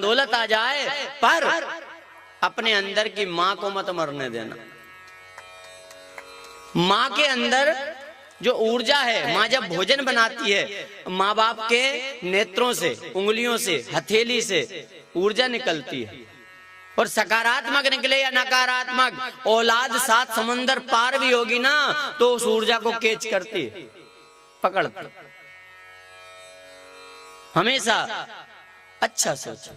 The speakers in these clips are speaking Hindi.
दौलत आ जाए, पर अपने अंदर की मां को मत मरने देना। मां के अंदर जो ऊर्जा है, मां जब भोजन बनाती है, माँ बाप के नेत्रों से, उंगलियों से, हथेली से ऊर्जा निकलती है, और सकारात्मक निकले या नकारात्मक, औलाद 7 समंदर पार भी होगी ना तो उस ऊर्जा को कैच करती है, पकड़ती। हमेशा अच्छा सोचो।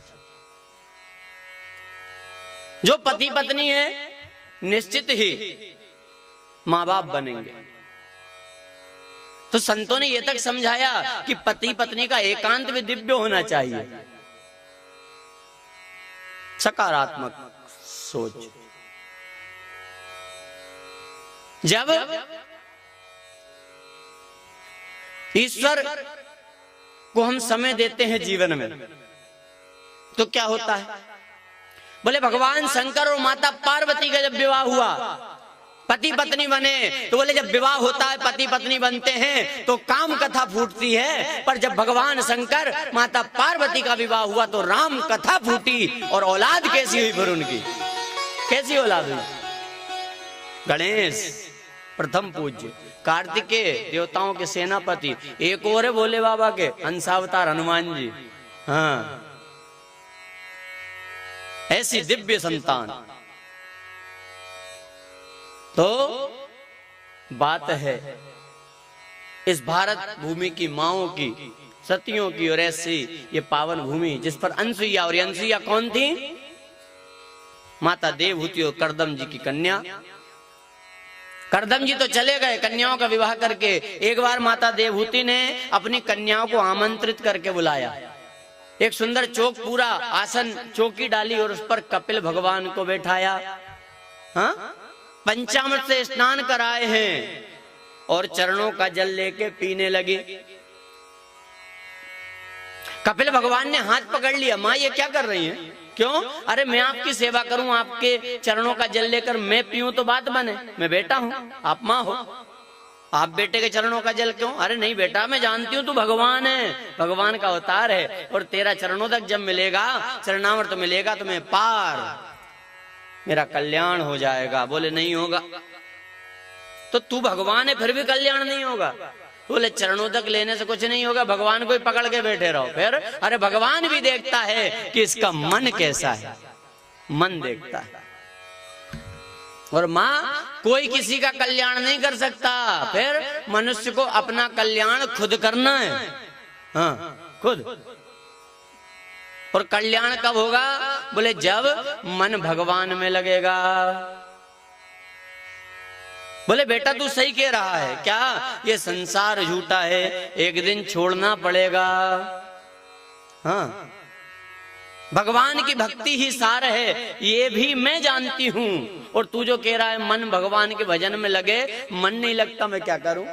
जो पति पत्नी है निश्चित ही माँ बाप बनेंगे। तो संतों ने यह तक समझाया कि पति पत्नी का एकांत भी दिव्य होना चाहिए। सकारात्मक सोच। जब ईश्वर को हम समय देते हैं जीवन में तो क्या होता है? बोले भगवान शंकर और माता पार्वती का जब विवाह हुआ, पति पत्नी बने, तो बोले जब विवाह होता है पति पत्नी बनते हैं तो काम कथा फूटती है, पर जब भगवान शंकर माता पार्वती का विवाह हुआ तो राम कथा फूटी। और औलाद कैसी हुई फिर उनकी? कैसी औलाद हुई? गणेश प्रथम पूज्य, कार्तिकेय देवताओं के सेनापति, एक और है भोले बाबा के अंशावतार हनुमान जी। हाँ, ऐसी दिव्य संतान। तो बात है इस भारत भूमि की माओं की, सतियों की, और ऐसी ये पावन भूमि जिस पर अनसुईया, और अनसुईया कौन थी? माता देवहूति और करदम जी की कन्या। करदम जी तो चले गए कन्याओं का विवाह करके। एक बार माता देवहूति ने अपनी कन्याओं को आमंत्रित करके बुलाया। एक सुंदर चौक, पूरा आसन, चौकी डाली और उस पर कपिल भगवान को बैठाया। हाँ, पंचामृत से स्नान कराए हैं और चरणों का जल लेके पीने लगी। कपिल भगवान ने हाथ पकड़ लिया। माँ ये क्या कर रही हैं? क्यों? अरे मैं आपकी सेवा करूं, आपके चरणों का जल लेकर मैं पीऊं तो बात बने। मैं बेटा हूं, आप माँ हो, आप बेटे के चरणों का जल क्यों? अरे नहीं बेटा, मैं जानती हूँ तू भगवान है, भगवान का अवतार है, और तेरा चरणों तक जब मिलेगा, चरणामृत मिलेगा तो मैं पार, मेरा कल्याण हो जाएगा। बोले नहीं होगा। तो तू भगवान है फिर भी कल्याण नहीं होगा? बोले चरणों तक लेने से कुछ नहीं होगा, भगवान को ही पकड़ के बैठे रहो। फिर अरे भगवान भी देखता है कि इसका मन कैसा है, मन देखता है। और माँ कोई किसी का कल्याण नहीं कर सकता, फिर मनुष्य को अपना कल्याण खुद करना है। हाँ, खुद। और कल्याण कब होगा? बोले जब मन भगवान में लगेगा। बोले बेटा तू सही कह रहा है, क्या ये संसार झूठा है, एक दिन छोड़ना पड़ेगा। हाँ, भगवान की भक्ति ही सार है, ये भी मैं जानती हूँ। और तू जो कह रहा है मन भगवान के भजन में लगे, मन नहीं लगता, मैं क्या करूं?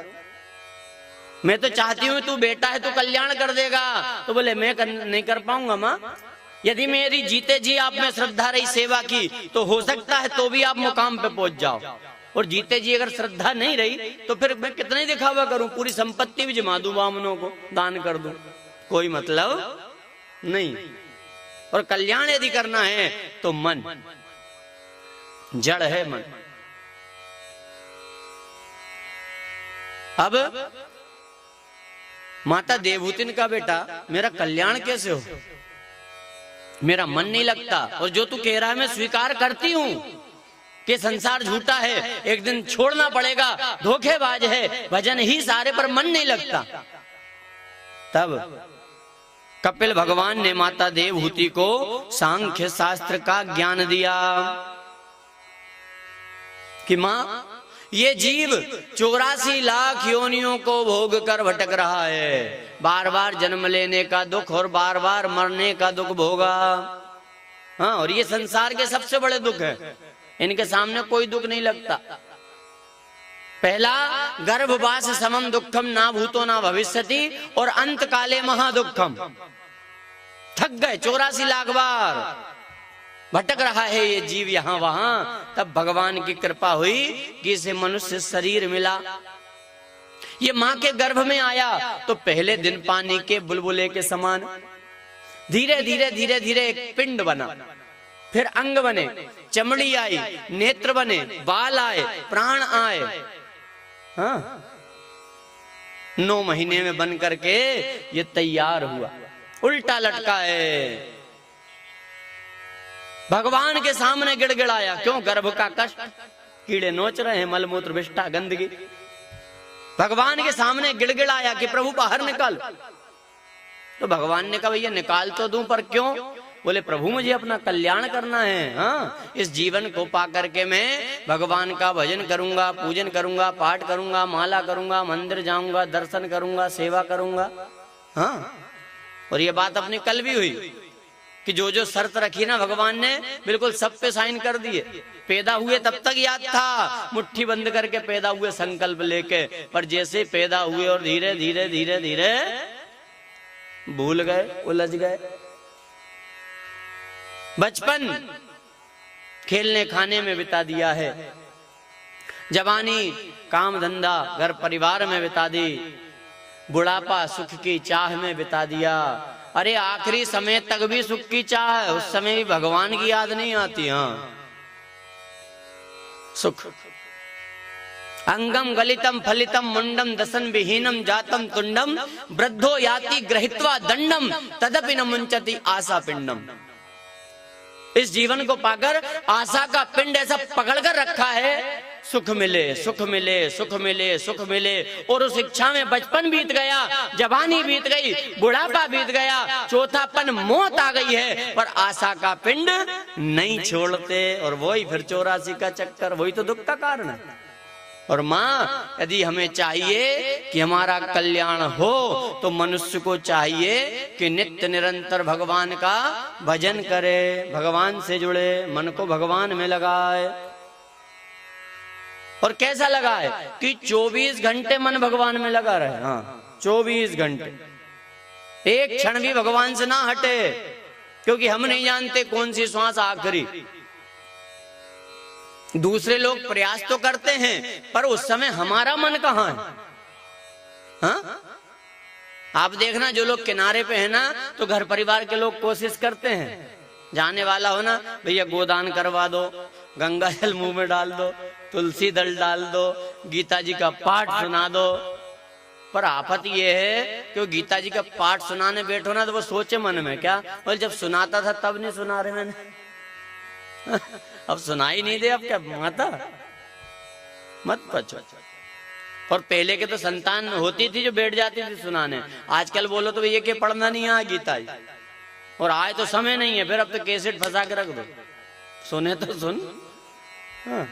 मैं तो चाहती हूँ तू बेटा है, तू कल्याण कर देगा। तो बोले मैं नहीं कर पाऊंगा माँ। यदि मेरी जीते जी आप में श्रद्धा रही, सेवा की, तो हो सकता है तो भी आप मुकाम पे पहुंच जाओ। और जीते जी अगर श्रद्धा नहीं रही तो फिर मैं कितना ही दिखावा करूं, पूरी संपत्ति भी जमा दूं, बामनों को दान कर दूं, कोई मतलब नहीं। और कल्याण यदि करना है तो मन, जड़ है मन। अब माता देवहूति का बेटा मेरा कल्याण कैसे हो? मेरा मन नहीं लगता, और जो तू कह रहा है मैं स्वीकार करती हूं कि संसार झूठा है, एक दिन छोड़ना पड़ेगा, धोखेबाज है, भजन ही सारे पर मन नहीं लगता। तब कपिल भगवान ने माता देवहूति को सांख्य शास्त्र का ज्ञान दिया कि मां ये जीव 84 लाख योनियों को भोग कर भटक रहा है, बार बार जन्म लेने का दुख और बार बार मरने का दुख भोगा। हाँ, और ये संसार के सबसे बड़े दुख है, इनके सामने कोई दुख नहीं लगता। पहला गर्भवास समम दुखम ना भूतो ना भविष्यति, और अंत काले महादुखम। थक गए, 84 लाख बार भटक रहा है ये जीव यहां वहां। तब भगवान की कृपा हुई कि इसे मनुष्य शरीर मिला। ये मां के गर्भ में आया तो पहले दिन पानी के बुलबुले के समान, धीरे धीरे धीरे धीरे एक पिंड बना, फिर अंग बने, चमड़ी आई, नेत्र बने, बाल आए, प्राण आए। हाँ, 9 महीने में बन करके ये तैयार हुआ, उल्टा लटका है। भगवान के सामने गिड़गिड़ाया, क्यों? गर्भ का कष्ट, कीड़े नोच रहे हैं, मलमूत्र विष्ठा गंदगी। भगवान के सामने गिड़गिड़ाया कि प्रभु बाहर निकाल। तो भगवान ने कहा भैया निकाल तो दूं, पर क्यों? बोले प्रभु मुझे अपना कल्याण करना है। हाँ, इस जीवन को पा करके मैं भगवान का भजन करूंगा, पूजन करूंगा, पाठ करूंगा, माला करूंगा, मंदिर जाऊंगा, दर्शन करूंगा, सेवा करूंगा। हाँ, और ये बात अपनी कल भी हुई कि जो जो शर्त रखी ना भगवान ने, बिल्कुल सब पे साइन कर दिए। पैदा हुए तब तक याद था, मुट्ठी बंद करके पैदा हुए संकल्प लेके, पर जैसे पैदा हुए और धीरे धीरे धीरे धीरे भूल गए, उलझ गए। बचपन खेलने खाने में बिता दिया है, जवानी काम धंधा घर परिवार में बिता दी, बुढ़ापा सुख की चाह में बिता दिया। अरे आखिरी समय तक भी सुख की चाह है, उस समय भी भगवान की याद नहीं आती। हाँ, सुख अंगम गलितम फलितम मुंडम दसन विहीनम जातम तुंडम वृद्धो याति ग्रहित्वा दंडम तदपि न मुंचति आशा पिंडम। इस जीवन को पाकर आशा का पिंड ऐसा पकड़कर रखा है, सुख मिले, सुख मिले, सुख मिले, सुख मिले। और उस इच्छा में बचपन बीत गया, जवानी बीत गई, बुढ़ापा बीत गया, चौथापन मौत आ गई है, पर आशा का पिंड नहीं छोड़ते। और वही फिर 84 का चक्कर, वही तो दुख का कारण है। और माँ, यदि हमें चाहिए कि हमारा कल्याण हो, तो मनुष्य को चाहिए कि नित्य निरंतर भगवान का भजन करे, भगवान से जुड़े, मन को भगवान में लगाए। और कैसा लगाए कि 24 घंटे मन भगवान में लगा रहे। हाँ, 24 घंटे, एक क्षण भी भगवान से ना हटे, क्योंकि हम नहीं जानते कौन सी श्वास आखिरी। दूसरे लोग प्रयास तो करते हैं, पर उस समय हमारा मन कहाँ है? हाँ? आप देखना, जो लोग किनारे पे है ना, तो घर परिवार के लोग कोशिश करते हैं, जाने वाला हो ना, भैया गोदान करवा दो, गंगा जल मुंह में डाल दो, तुलसी दल डाल दो, गीता जी का पाठ सुना दो। पर आफत ये है कि वो गीता जी का पाठ सुनाने बैठो ना, तो वो सोचे मन में क्या, बोले जब सुनाता था तब नहीं सुना रहे मैंने अब सुनाई नहीं दे, अब क्या माता मत पछो। और पहले के तो संतान होती थी जो बैठ जाती थी सुनाने, आजकल बोलो तो ये क्या पढ़ना नहीं है गीता जी, और आए तो समय नहीं है, फिर अब तो कैसेट फंसा के रख दो, सुने तो सुन। हाँ।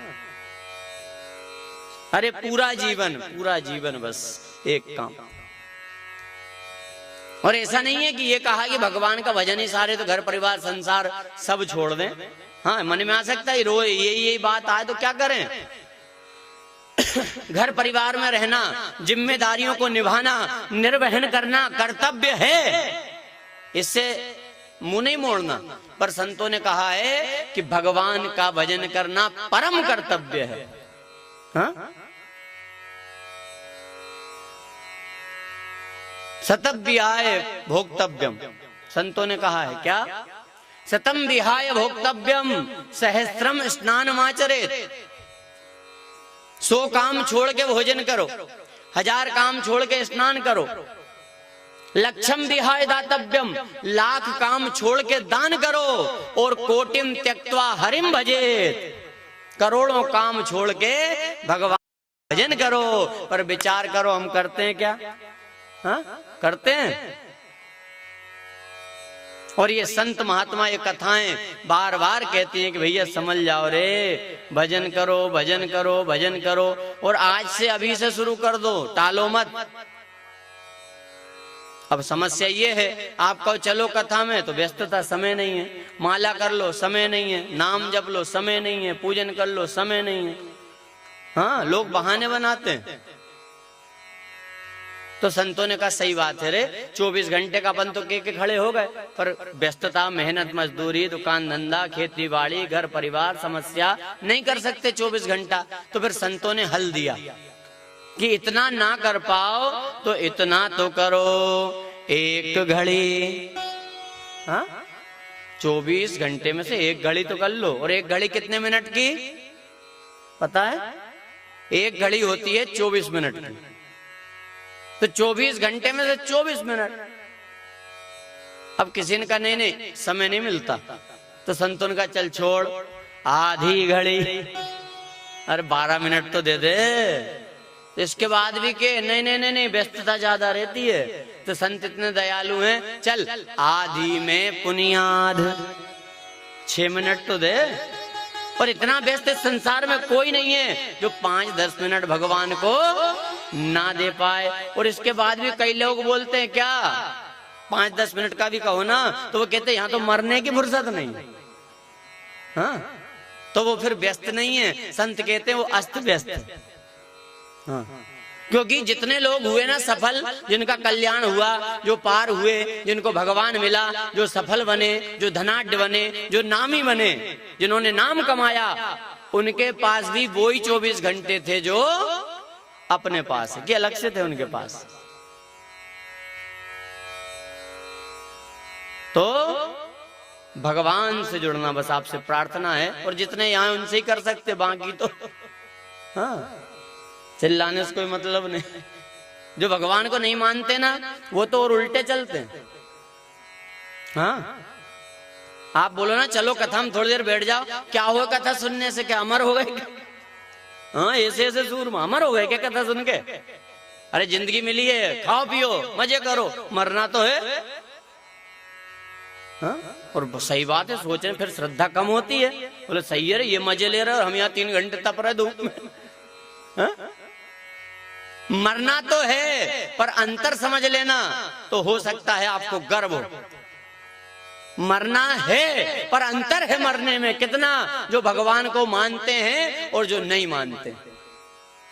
अरे पूरा जीवन बस एक काम। और ऐसा नहीं है कि ये कहा कि भगवान का भजन ही सारे, तो घर परिवार संसार सब छोड़ दें। हाँ, मन में आ सकता है रोज यही बात आए तो क्या करें। घर परिवार में रहना, जिम्मेदारियों को निभाना, निर्वहन करना कर्तव्य है, इससे मुंह नहीं मोड़ना। पर संतों ने कहा है कि भगवान का भजन करना परम कर्तव्य है। हाँ? सतम विहाय भोक्तव्यम, संतों ने कहा है क्या, सतम विहाय भोक्तव्यम सहस्त्रम स्नानमाचरेत। 100 काम छोड़ के भोजन करो, 1000 काम छोड़ के स्नान करो। लक्षम विहाय दातव्यम, 1,00,000 काम छोड़ के दान करो। और कोटिम त्यक्त्वा हरिम भजेत, करोड़ों काम छोड़ के भगवान भजन करो। पर विचार करो, हम करते हैं क्या? हाँ, करते हैं। और ये संत महात्मा ये कथाएं बार बार कहती हैं कि भैया समझ जाओ रे, भजन करो, भजन करो, भजन करो। और आज से अभी से शुरू कर दो, टालो मत। अब समस्या ये है, आप कहो चलो कथा में, तो व्यस्तता, समय नहीं है। माला कर लो, समय नहीं है। नाम जप लो, समय नहीं है। पूजन कर लो, समय नहीं है। हाँ, लोग बहाने बनाते हैं। तो संतों ने कहा सही बात है रे, 24 घंटे का अपन तो के खड़े हो गए, पर व्यस्तता, मेहनत, मजदूरी, दुकान धंधा, खेती बाड़ी, घर परिवार, समस्या, नहीं कर सकते 24 घंटा। तो फिर संतों ने हल दिया कि इतना ना कर पाओ तो इतना तो करो, 1 घड़ी हाँ, 24 घंटे में से एक घड़ी तो कर लो। और एक घड़ी कितने मिनट की पता है? एक घड़ी होती है 24 मिनट की, तो 24 घंटे में से 24 मिनट। अब किसी ने कहा नहीं नहीं समय नहीं मिलता, तो संतों का चल छोड़, आधी घड़ी, अरे 12 मिनट तो दे दे। तो इसके बाद भी के नहीं नहीं नहीं नहीं व्यस्तता ज्यादा रहती है। तो संत इतने दयालु हैं, चल आधी में पुनियाद 6 मिनट तो दे। और इतना व्यस्त संसार में कोई नहीं है जो 5-10 मिनट भगवान को ना दे पाए। और इसके बाद भी कई लोग बोलते हैं क्या 5-10 मिनट का भी कहो ना, तो वो कहते हैं यहाँ तो मरने की फुर्सत नहीं। हाँ, तो वो फिर व्यस्त नहीं है। संत कहते हैं वो अस्त व्यस्त है। हाँ, क्योंकि जितने लोग हुए ना सफल, जिनका कल्याण हुआ, जो पार हुए, जिनको भगवान मिला, जो सफल बने, जो धनाढ्य बने, जो नामी बने, जिन्होंने नाम कमाया, उनके पास भी वही 24 घंटे थे जो अपने पास है, कि अलग से थे उनके पास। तो भगवान से जुड़ना बस आपसे प्रार्थना है। और जितने यहाँ उनसे ही कर सकते, बाकी तो हाँ चिल्लाने से कोई मतलब नहीं। जो भगवान को नहीं मानते ना, वो तो और उल्टे चलते हैं। हाँ, आप बोलो ना चलो कथा में थोड़ी देर बैठ जाओ, क्या हुआ कथा सुनने से, क्या अमर हो गए क्या? हाँ, ऐसे ऐसे सूरमा अमर हो गए क्या कथा सुन के? अरे जिंदगी मिली है, खाओ पियो मजे करो, मरना तो है। हाँ? और सही बात है, सोच रहे फिर श्रद्धा कम होती है। बोले सही है, ये मजे ले रहे और हम यहाँ 3 घंटे तप रहे धूप में। हाँ? मरना तो है, पर अंतर समझ लेना तो हो सकता है आपको गर्व हो। मरना है, पर अंतर है मरने में कितना, जो भगवान को मानते हैं और जो नहीं मानते,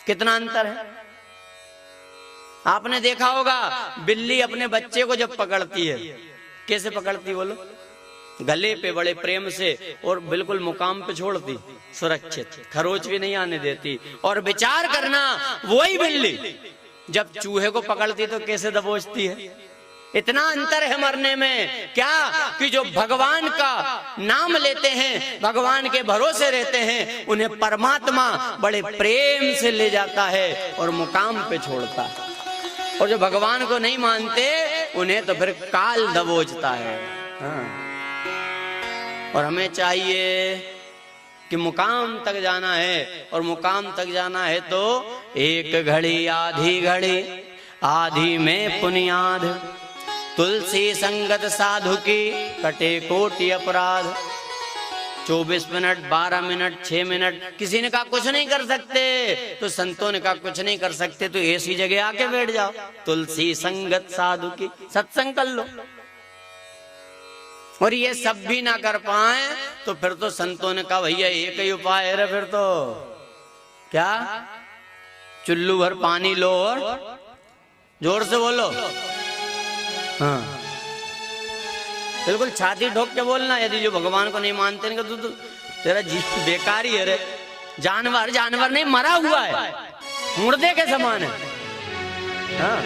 कितना अंतर है। आपने देखा होगा बिल्ली अपने बच्चे को जब पकड़ती है, कैसे पकड़ती बोलो? गले पे बड़े प्रेम से और बिल्कुल मुकाम पे छोड़ती, सुरक्षित, खरोच भी नहीं आने देती। और विचार करना, वही बिल्ली जब चूहे को पकड़ती तो कैसे दबोचती है। इतना अंतर है मरने में। क्या कि जो भगवान का नाम लेते हैं, भगवान के भरोसे रहते हैं, उन्हें परमात्मा बड़े प्रेम से ले जाता है और मुकाम पे छोड़ता है। और जो भगवान को नहीं मानते, उन्हें तो फिर काल दबोचता है। हाँ। और हमें चाहिए कि मुकाम तक जाना है, और मुकाम तक जाना है तो एक घड़ी आधी घड़ी, आधी में पुनियाद, तुलसी संगत साधु की कटे कोटि अपराध। 24 मिनट, 12 मिनट, 6 मिनट, किसी ने कहा कुछ नहीं कर सकते, तो संतों ने कहा कुछ नहीं कर सकते तो ऐसी जगह आके बैठ जाओ, तुलसी संगत साधु की, सत्संग कर लो। और ये सब भी ना कर पाए तो फिर तो संतों ने कहा भैया एक ही उपाय है रे, फिर तो क्या, चुल्लू भर पानी लो और जोर से बोलो। हाँ, बिल्कुल छाती ठोक के बोलना। यदि जो भगवान को नहीं मानते हैं तो तेरा जीवन बेकार ही है रे। जानवर जानवर नहीं, मरा हुआ है, मुर्दे के समान है। हाँ,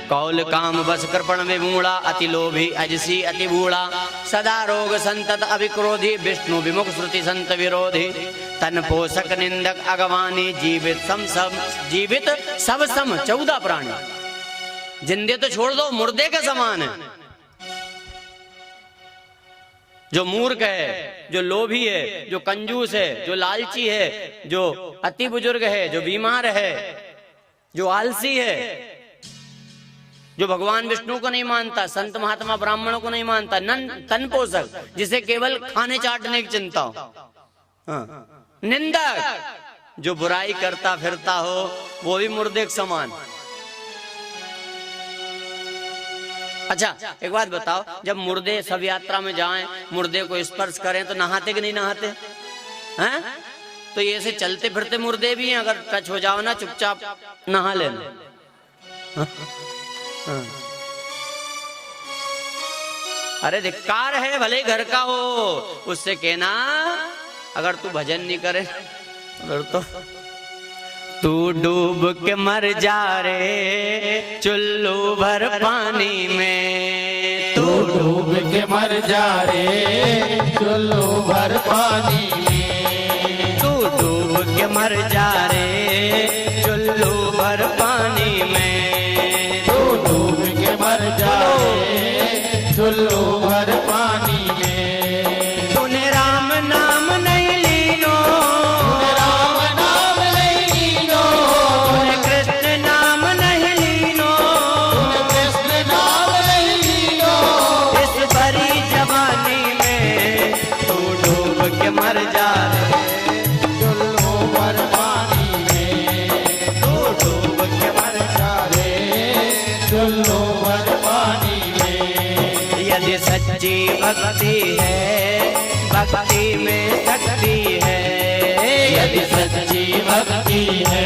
कौल काम बस कृपण विमूढ़ा, अति लोभी अजसी अति बूढ़ा, सदा रोग संतत अभिक्रोधी, विष्णु विमुख श्रुति संत विरोधी, तन पोषक निंदक अगवानी, जीवित सब सम 14 प्राणी। जिंदे तो छोड़ दो, मुर्दे के समान है। जो मूर्ख है, जो लोभी है, जो कंजूस है, जो लालची है, जो अति बुजुर्ग है, जो बीमार है, जो आलसी है, जो भगवान विष्णु को नहीं मानता, संत महात्मा ब्राह्मणों को नहीं मानता, तन पोषक, जिसे केवल खाने चाटने की चिंता हो। हाँ। निंदक, जो बुराई करता फिरता हो, वो भी मुर्दे के समान। अच्छा एक बात बताओ, जब मुर्दे सब यात्रा में जाएं, मुर्दे को स्पर्श करें तो नहाते कि नहीं नहाते हैं? तो ये ऐसे चलते फिरते मुर्दे भी हैं, अगर टच हो जाओ ना चुपचाप नहा लेना। हाँ? हाँ। अरे धिक्कार है, भले घर का हो, उससे कहना अगर तू भजन नहीं करे तो तू डूब के मर जा रे चुल्लू भर पानी में, तू डूब के मर जा रे चुल्लू भर पानी में। तू डूब के मर जा रे चुल्लू भर पानी में। तू डूब के मर जा रे चुल्लू भर पानी में। तूने राम नाम नहीं लीनो, तूने राम नाम नहीं लीनो, तूने कृष्ण नाम नहीं लीनो, तूने कृष्ण नाम नहीं लीनो। इस भरी जवानी में तू डूब के मर जा रे चुल्लू भर पानी में। तू डूब के मर जा रे चुल्लू भर पानी में। यदि सच्ची भक्ति है भक्ति में शक्ति है। यदि सच्ची भक्ति है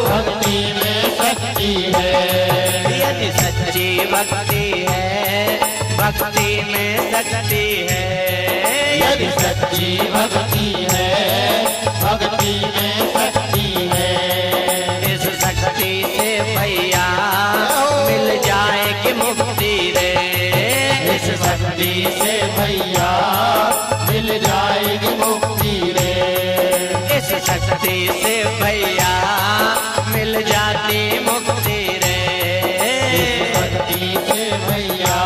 भक्ति में शक्ति है। यदि सच्ची भक्ति है भक्ति में शक्ति है। यदि सच्ची भक्ति है भक्ति में शक्ति है। इस शक्ति से भैया मिल जाएगी मुक्ति रे। इस शक्ति से भैया मिल जाएगी मुक्ति रे। इस शक्ति से भैया मिल जाती मुक्ति रे। इस शक्ति से भैया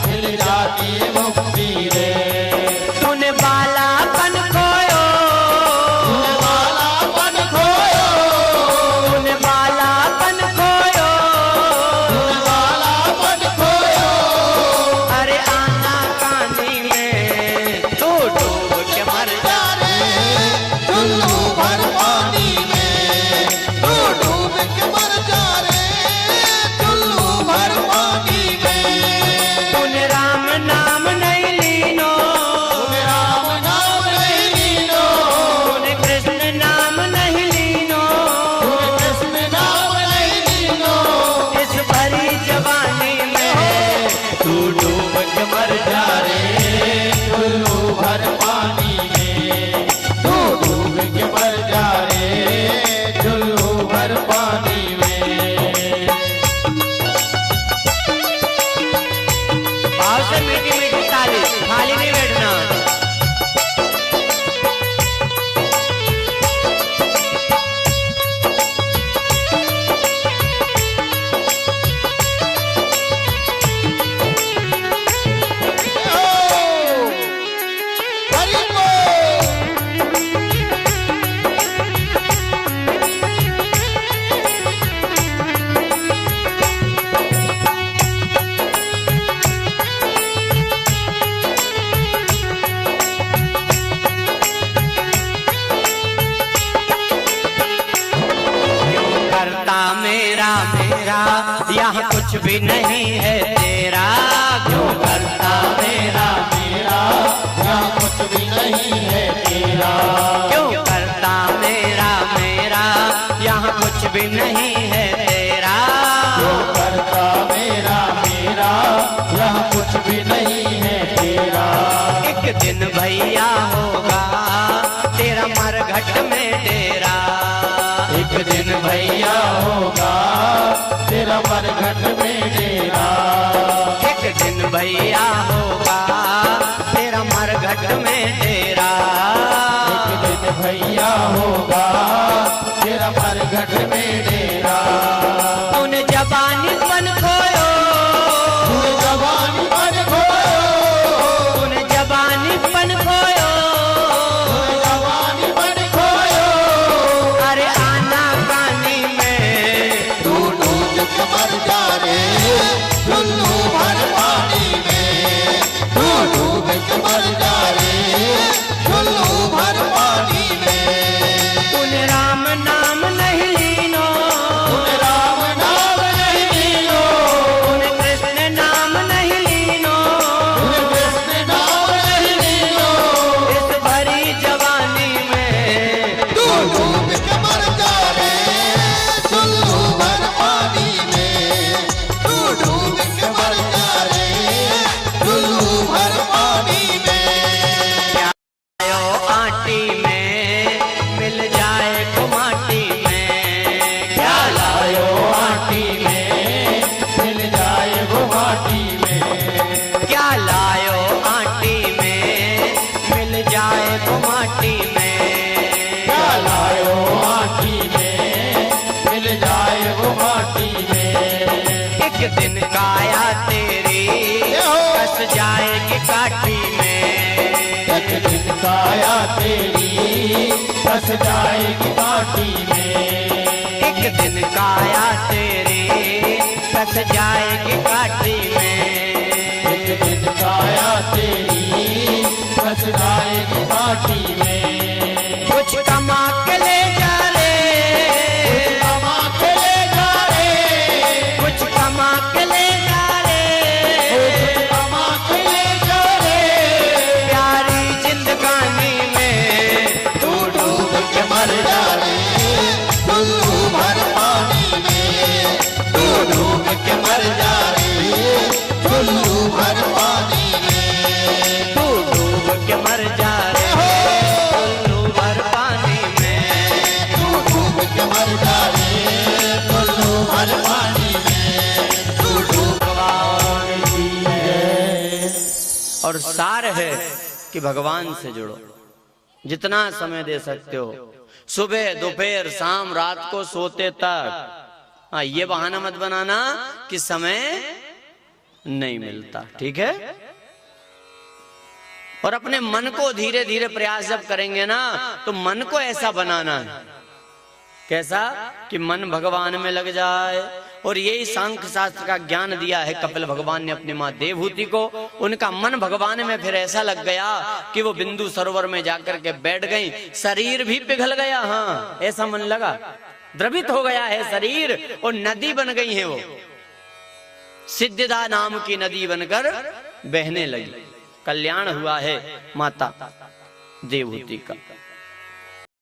मिल जाती मुक्ति रे। तूने बालापन खोयो, तूने बालापन खोयो, तूने बालापन खोयो, तूने बालापन खोयो। अरे आना कानी में तू डूब के मर जा रे चुल्लू भर पानी में। तू डूब के मर जा रे चुल्लू भर पानी में। तूने राम नाम नहीं लीनो, तूने राम नाम नहीं लीनो, तूने कृष्ण नाम नहीं लीनो, तूने कृष्ण नाम नहीं लीनो। इस भरी जवानी में तू डूब के मर जा रे चुल्लू भर पानी में। तू डूब के मर जा रे चुल्लू भर पानी में। भाव से मीठी मीठी ताली, खाली नहीं बैठना। हरि बोल। क्यों करता मेरा मेरा यहाँ कुछ भी नहीं है तेरा। क्यों करता मेरा मेरा यहाँ कुछ भी नहीं है तेरा। क्यों करता मेरा मेरा यहाँ कुछ भी नहीं है तेरा। जो करता मेरा मेरा यहाँ कुछ भी नहीं है तेरा। एक दिन भैया होगा तेरा मरघट में डेरा। एक दिन भैया होगा तेरा मरघट में डेरा। एक दिन भैया होगा तेरा मरघट में डेरा। एक दिन भैया होगा तेरा मरघट में डेरा। तूने जवानी पन खोयो, तूने जवानी पन खोयो, तूने जवानी पन खोयो, तूने जवानी पन खोयो। अरे आना कानी में तू डूब के मर जा रे चुल्लू भर पानी में। तू डूब के मर जा रे चुल्लू भर पानी में। तूने राम नाम नहीं लीनो, तूने राम बस जाएगी काटी में। एक दिन काया तेरी बस जाएगी काटी में। एक दिन काया तेरी बस जाएगी काटी में। कुछ कमा के ले जा रे, कमा के ले जा रे, कुछ कमा के ले जा रे, कुछ कमा के ले जा रे। प्यारी जिंदगानी में तू डूब के मर जा रे टुल्लू भर पानी में। तू डूब के मर जा रे टुल्लू भर पानी में। तू डूब के मर जा रे टुल्लू भर पानी में। तू डूब के मर जा रे टुल्लू भर पानी में। तू डूब की है। और सार है कि भगवान से जुड़ो, जितना समय दे सकते हो, सुबह दोपहर शाम रात को सोते तक। हाँ, ये बहाना मत बनाना कि समय नहीं मिलता, ठीक है। और अपने मन को धीरे धीरे प्रयास जब करेंगे ना, तो मन को ऐसा बनाना है, कैसा कि मन भगवान में लग जाए। और यही सांख्य शास्त्र का ज्ञान दिया है कपिल भगवान ने अपनी माँ देवहूति को। उनका मन भगवान में फिर ऐसा लग गया कि वो बिंदु सरोवर में जाकर के बैठ गई। शरीर भी पिघल गया, हाँ ऐसा मन लगा, द्रवित हो गया है शरीर, और नदी बन गई है वो, सिद्धिदा नाम की नदी बनकर बहने लगी। कल्याण हुआ है माता देवहूति का।